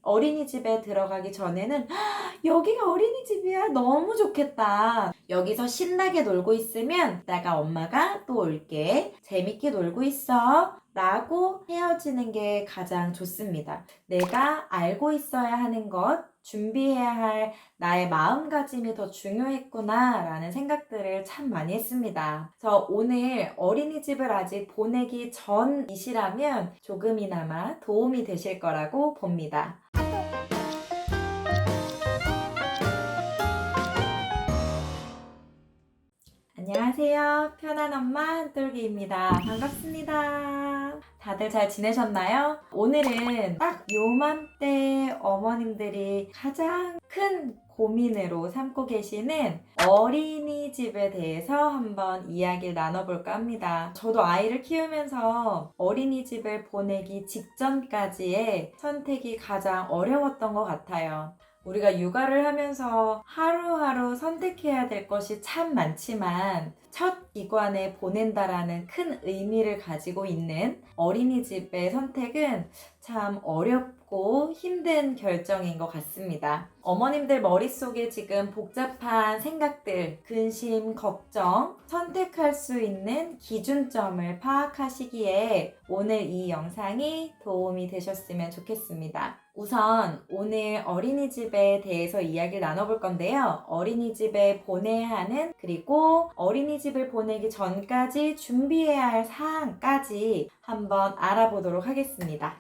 어린이집에 들어가기 전에는 여기가 어린이집이야, 너무 좋겠다, 여기서 신나게 놀고 있으면 이따가 엄마가 또 올게, 재밌게 놀고 있어 라고 헤어지는 게 가장 좋습니다. 내가 알고 있어야 하는 것, 준비해야 할 나의 마음가짐이 더 중요했구나 라는 생각들을 참 많이 했습니다. 그래서 오늘 어린이집을 아직 보내기 전이시라면 조금이나마 도움이 되실 거라고 봅니다. 안녕하세요. 편한 엄마 한솔기입니다. 반갑습니다. 다들 잘 지내셨나요? 오늘은 딱 요맘때 어머님들이 가장 큰 고민으로 삼고 계시는 어린이집에 대해서 한번 이야기를 나눠볼까 합니다. 저도 아이를 키우면서 어린이집을 보내기 직전까지의 선택이 가장 어려웠던 것 같아요. 우리가 육아를 하면서 하루하루 선택해야 될 것이 참 많지만 첫 기관에 보낸다라는 큰 의미를 가지고 있는 어린이집의 선택은 참 어렵고 힘든 결정인 것 같습니다. 어머님들 머릿속에 지금 복잡한 생각들, 근심, 걱정, 선택할 수 있는 기준점을 파악하시기에 오늘 이 영상이 도움이 되셨으면 좋겠습니다. 우선 오늘 어린이집에 대해서 이야기를 나눠볼 건데요. 어린이집에 보내야 하는, 그리고 어린이집을 보내기 전까지 준비해야 할 사항까지 한번 알아보도록 하겠습니다.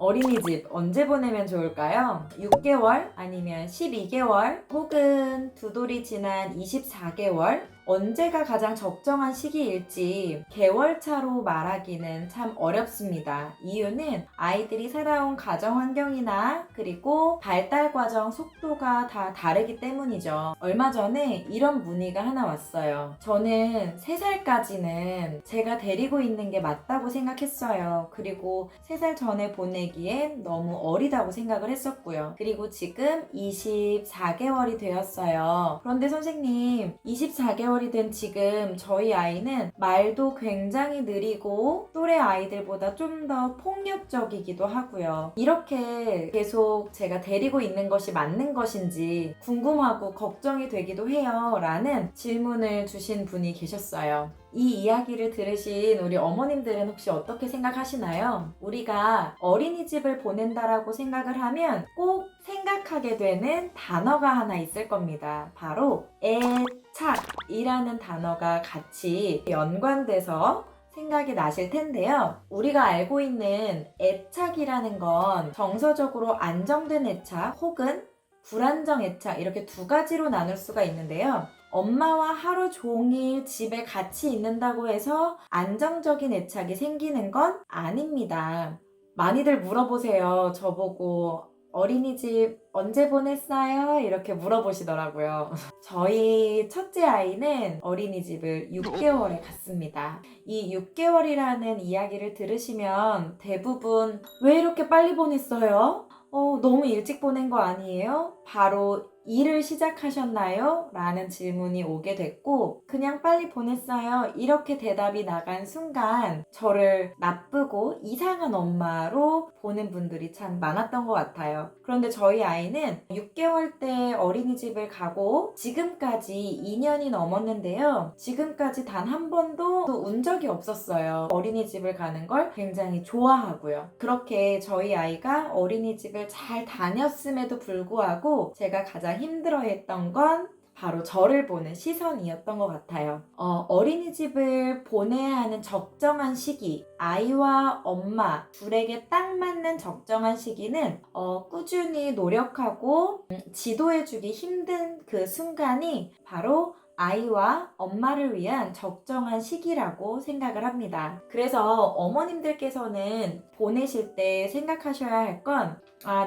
어린이집 언제 보내면 좋을까요? 6개월 아니면 12개월 혹은 두 돌이 지난 24개월? 언제가 가장 적정한 시기일지 개월차로 말하기는 참 어렵습니다. 이유는 아이들이 살아온 가정 환경이나 그리고 발달 과정 속도가 다 다르기 때문이죠. 얼마 전에 이런 문의가 하나 왔어요. 저는 3살까지는 제가 데리고 있는 게 맞다고 생각했어요. 그리고 3살 전에 보내기엔 너무 어리다고 생각을 했었고요. 그리고 지금 24개월이 되었어요. 그런데 선생님, 24개월이 된 지금 저희 아이는 말도 굉장히 느리고 또래 아이들보다 좀 더 폭력적이기도 하고요. 이렇게 계속 제가 데리고 있는 것이 맞는 것인지 궁금하고 걱정이 되기도 해요 라는 질문을 주신 분이 계셨어요. 이 이야기를 들으신 우리 어머님들은 혹시 어떻게 생각하시나요? 우리가 어린이집을 보낸다라고 생각을 하면 꼭 생각하게 되는 단어가 하나 있을 겁니다. 바로 애착이라는 단어가 같이 연관돼서 생각이 나실 텐데요. 우리가 알고 있는 애착이라는 건 정서적으로 안정된 애착 혹은 불안정 애착, 이렇게 두 가지로 나눌 수가 있는데요. 엄마와 하루 종일 집에 같이 있는다고 해서 안정적인 애착이 생기는 건 아닙니다. 많이들 물어보세요. 저보고 어린이집 언제 보냈어요? 이렇게 물어보시더라고요. 저희 첫째 아이는 어린이집을 6개월에 갔습니다. 이 6개월이라는 이야기를 들으시면 대부분 왜 이렇게 빨리 보냈어요? 너무 일찍 보낸 거 아니에요? 바로 일을 시작하셨나요? 라는 질문이 오게 됐고, 그냥 빨리 보냈어요, 이렇게 대답이 나간 순간 저를 나쁘고 이상한 엄마로 보는 분들이 참 많았던 것 같아요. 그런데 저희 아이는 6개월 때 어린이집을 가고 지금까지 2년이 넘었는데요. 지금까지 단 한 번도 운 적이 없었어요. 어린이집을 가는 걸 굉장히 좋아하고요. 그렇게 저희 아이가 어린이집을 잘 다녔음에도 불구하고 제가 가장 힘들어했던 건 바로 저를 보는 시선이었던 것 같아요. 어린이집을 보내야 하는 적정한 시기, 아이와 엄마 둘에게 딱 맞는 적정한 시기는 꾸준히 노력하고 지도해주기 힘든 그 순간이 바로 아이와 엄마를 위한 적정한 시기라고 생각을 합니다. 그래서 어머님들께서는 보내실 때 생각하셔야 할 건,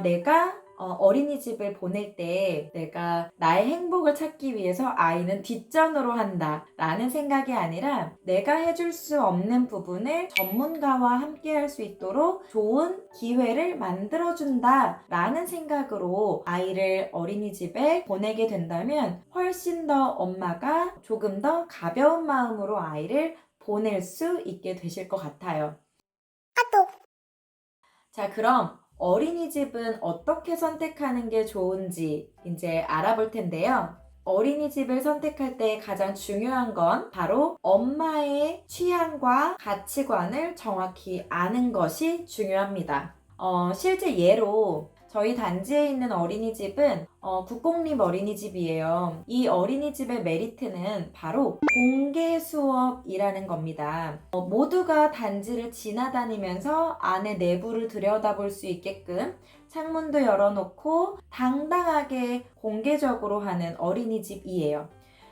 내가 어린이집을 보낼 때 내가 나의 행복을 찾기 위해서 아이는 뒷전으로 한다 라는 생각이 아니라, 내가 해줄 수 없는 부분을 전문가와 함께 할 수 있도록 좋은 기회를 만들어준다 라는 생각으로 아이를 어린이집에 보내게 된다면 훨씬 더 엄마가 조금 더 가벼운 마음으로 아이를 보낼 수 있게 되실 것 같아요. 자, 그럼 어린이집은 어떻게 선택하는 게 좋은지 이제 알아볼 텐데요. 어린이집을 선택할 때 가장 중요한 건 바로 엄마의 취향과 가치관을 정확히 아는 것이 중요합니다. 실제 예로 저희 단지에 있는 어린이집은 국공립 어린이집이에요. 이 어린이집의 메리트는 바로 공개 수업이라는 겁니다. 모두가 단지를 지나다니면서 안에 내부를 들여다볼 수 있게끔 창문도 열어놓고 당당하게 공개적으로 하는 어린이집이에요.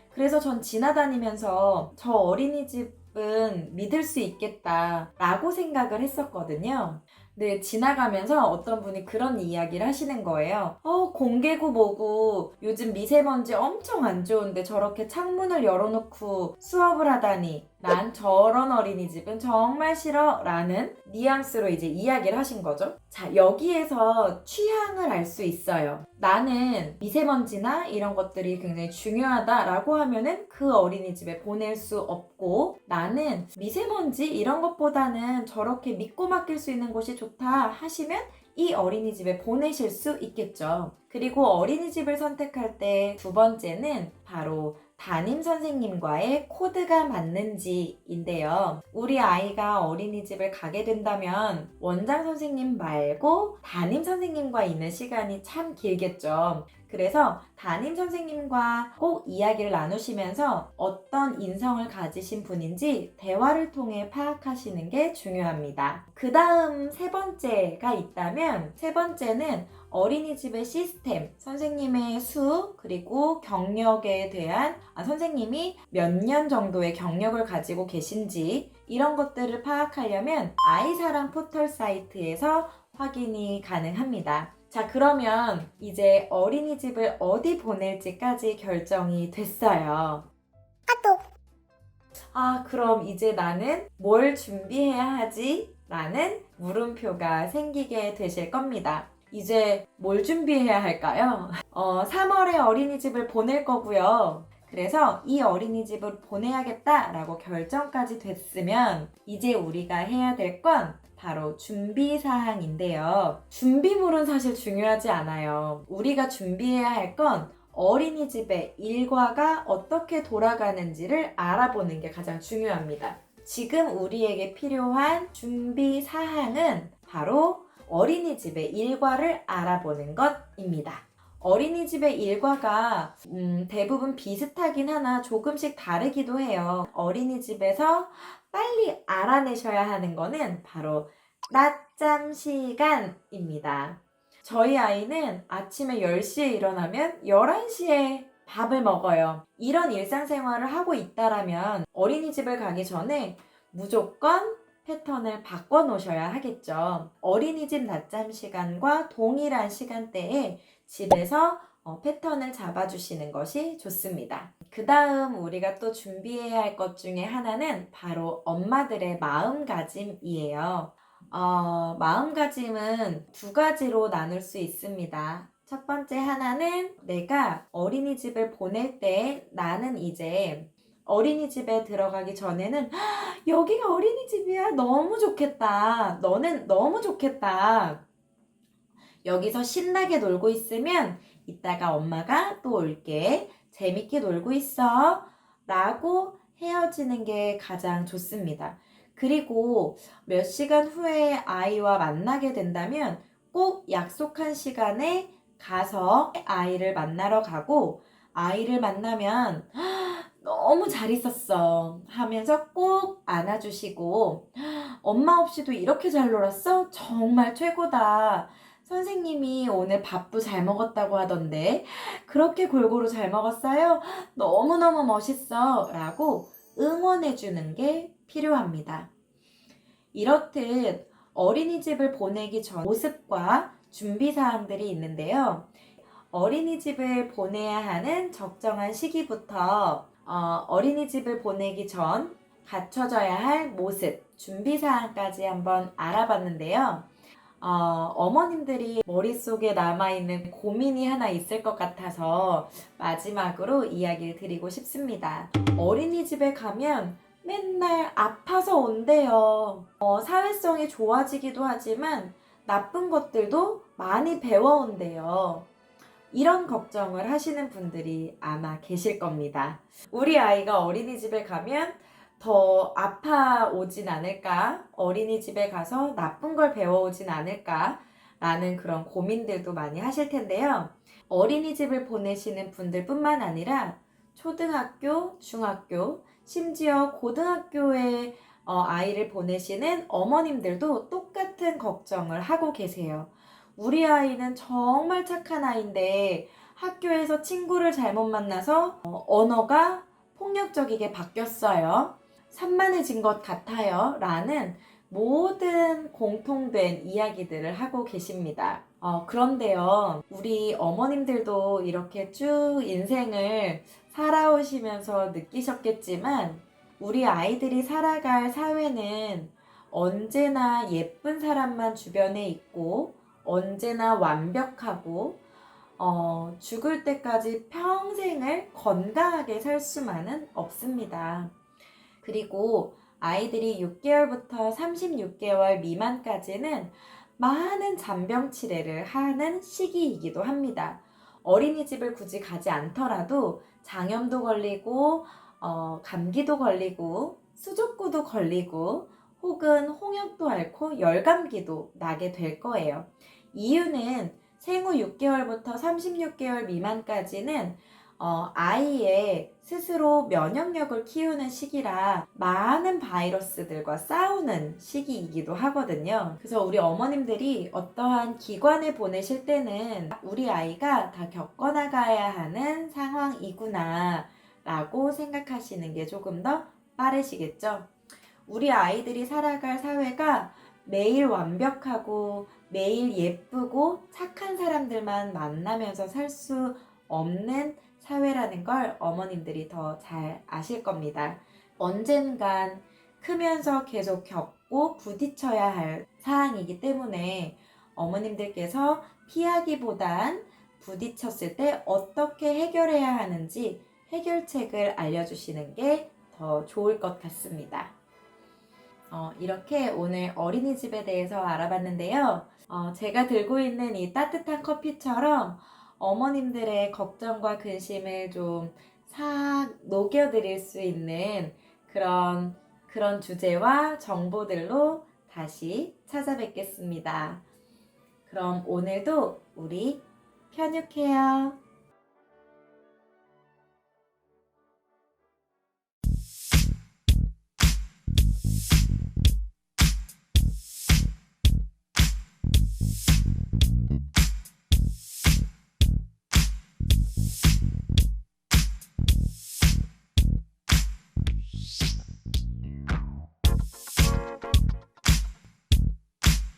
그래서 전 지나다니면서 저 어린이집은 믿을 수 있겠다라고 생각을 했었거든요. 네, 지나가면서 어떤 분이 그런 이야기를 하시는 거예요. 공개고 뭐고 요즘 미세먼지 엄청 안 좋은데 저렇게 창문을 열어놓고 수업을 하다니 난 저런 어린이집은 정말 싫어 라는 뉘앙스로 이제 이야기를 하신 거죠. 자, 여기에서 취향을 알 수 있어요. 나는 미세먼지나 이런 것들이 굉장히 중요하다라고 하면은 그 어린이집에 보낼 수 없고, 나는 미세먼지 이런 것보다는 저렇게 믿고 맡길 수 있는 곳이 좋다 하시면 이 어린이집에 보내실 수 있겠죠. 그리고 어린이집을 선택할 때 두 번째는 바로 담임 선생님과의 코드가 맞는지인데요. 우리 아이가 어린이집을 가게 된다면 원장 선생님 말고 담임 선생님과 있는 시간이 참 길겠죠. 그래서 담임 선생님과 꼭 이야기를 나누시면서 어떤 인성을 가지신 분인지 대화를 통해 파악하시는 게 중요합니다. 그 다음 세 번째가 있다면, 세 번째는 어린이집의 시스템, 선생님의 수, 그리고 경력에 대한 선생님이 몇 년 정도의 경력을 가지고 계신지 이런 것들을 파악하려면 아이사랑 포털 사이트에서 확인이 가능합니다. 자, 그러면 이제 어린이집을 어디 보낼지까지 결정이 됐어요. 그럼 이제 나는 뭘 준비해야 하지? 라는 물음표가 생기게 되실 겁니다. 이제 뭘 준비해야 할까요? 3월에 어린이집을 보낼 거고요. 그래서 이 어린이집을 보내야겠다라고 결정까지 됐으면 이제 우리가 해야 될 건 바로 준비사항인데요. 준비물은 사실 중요하지 않아요. 우리가 준비해야 할 건 어린이집의 일과가 어떻게 돌아가는지를 알아보는 게 가장 중요합니다. 지금 우리에게 필요한 준비사항은 바로 어린이집의 일과를 알아보는 것입니다. 어린이집의 일과가 대부분 비슷하긴 하나 조금씩 다르기도 해요. 어린이집에서 빨리 알아내셔야 하는 거는 바로 낮잠 시간입니다. 저희 아이는 아침에 10시에 일어나면 11시에 밥을 먹어요. 이런 일상생활을 하고 있다라면 어린이집을 가기 전에 무조건 패턴을 바꿔 놓으셔야 하겠죠. 어린이집 낮잠 시간과 동일한 시간대에 집에서 패턴을 잡아주시는 것이 좋습니다. 그 다음 우리가 또 준비해야 할 것 중에 하나는 바로 엄마들의 마음가짐이에요. 마음가짐은 두 가지로 나눌 수 있습니다. 첫 번째 하나는 내가 어린이집을 보낼 때 나는 이제 어린이집에 들어가기 전에는 여기가 어린이집이야. 너무 좋겠다. 너는 너무 좋겠다. 여기서 신나게 놀고 있으면 이따가 엄마가 또 올게. 재밌게 놀고 있어. 라고 헤어지는 게 가장 좋습니다. 그리고 몇 시간 후에 아이와 만나게 된다면 꼭 약속한 시간에 가서 아이를 만나러 가고, 아이를 만나면 너무 잘 있었어 하면서 꼭 안아주시고, 엄마 없이도 이렇게 잘 놀았어? 정말 최고다. 선생님이 오늘 밥도 잘 먹었다고 하던데 그렇게 골고루 잘 먹었어요? 너무너무 멋있어 라고 응원해주는 게 필요합니다. 이렇듯 어린이집을 보내기 전 모습과 준비사항들이 있는데요. 어린이집을 보내야 하는 적정한 시기부터 어린이집을 보내기 전 갖춰져야 할 모습, 준비사항까지 한번 알아봤는데요. 어머님들이 머릿속에 남아있는 고민이 하나 있을 것 같아서 마지막으로 이야기를 드리고 싶습니다. 어린이집에 가면 맨날 아파서 온대요. 사회성이 좋아지기도 하지만 나쁜 것들도 많이 배워온대요. 이런 걱정을 하시는 분들이 아마 계실 겁니다. 우리 아이가 어린이집에 가면 더 아파오진 않을까? 어린이집에 가서 나쁜 걸 배워오진 않을까? 라는 그런 고민들도 많이 하실 텐데요. 어린이집을 보내시는 분들뿐만 아니라 초등학교, 중학교, 심지어 고등학교에 아이를 보내시는 어머님들도 똑같은 걱정을 하고 계세요. 우리 아이는 정말 착한 아이인데 학교에서 친구를 잘못 만나서 언어가 폭력적이게 바뀌었어요. 산만해진 것 같아요. 라는 모든 공통된 이야기들을 하고 계십니다. 그런데요, 우리 어머님들도 이렇게 쭉 인생을 살아오시면서 느끼셨겠지만, 우리 아이들이 살아갈 사회는 언제나 예쁜 사람만 주변에 있고, 언제나 완벽하고, 죽을 때까지 평생을 건강하게 살 수만은 없습니다. 그리고 아이들이 6개월부터 36개월 미만까지는 많은 잔병 치레를 하는 시기이기도 합니다. 어린이집을 굳이 가지 않더라도 장염도 걸리고 감기도 걸리고 수족구도 걸리고 혹은 홍역도 앓고 열감기도 나게 될 거예요. 이유는 생후 6개월부터 36개월 미만까지는 아이의 스스로 면역력을 키우는 시기라 많은 바이러스들과 싸우는 시기이기도 하거든요. 그래서 우리 어머님들이 어떠한 기관에 보내실 때는 우리 아이가 다 겪어나가야 하는 상황이구나 라고 생각하시는 게 조금 더 빠르시겠죠. 우리 아이들이 살아갈 사회가 매일 완벽하고 매일 예쁘고 착한 사람들만 만나면서 살 수 없는 사회라는 걸 어머님들이 더 잘 아실 겁니다. 언젠간 크면서 계속 겪고 부딪혀야 할 사항이기 때문에 어머님들께서 피하기보단 부딪혔을 때 어떻게 해결해야 하는지 해결책을 알려주시는 게 더 좋을 것 같습니다. 이렇게 오늘 어린이집에 대해서 알아봤는데요. 제가 들고 있는 이 따뜻한 커피처럼 어머님들의 걱정과 근심을 좀 싹 녹여드릴 수 있는 그런 주제와 정보들로 다시 찾아뵙겠습니다. 그럼 오늘도 우리 편육해요.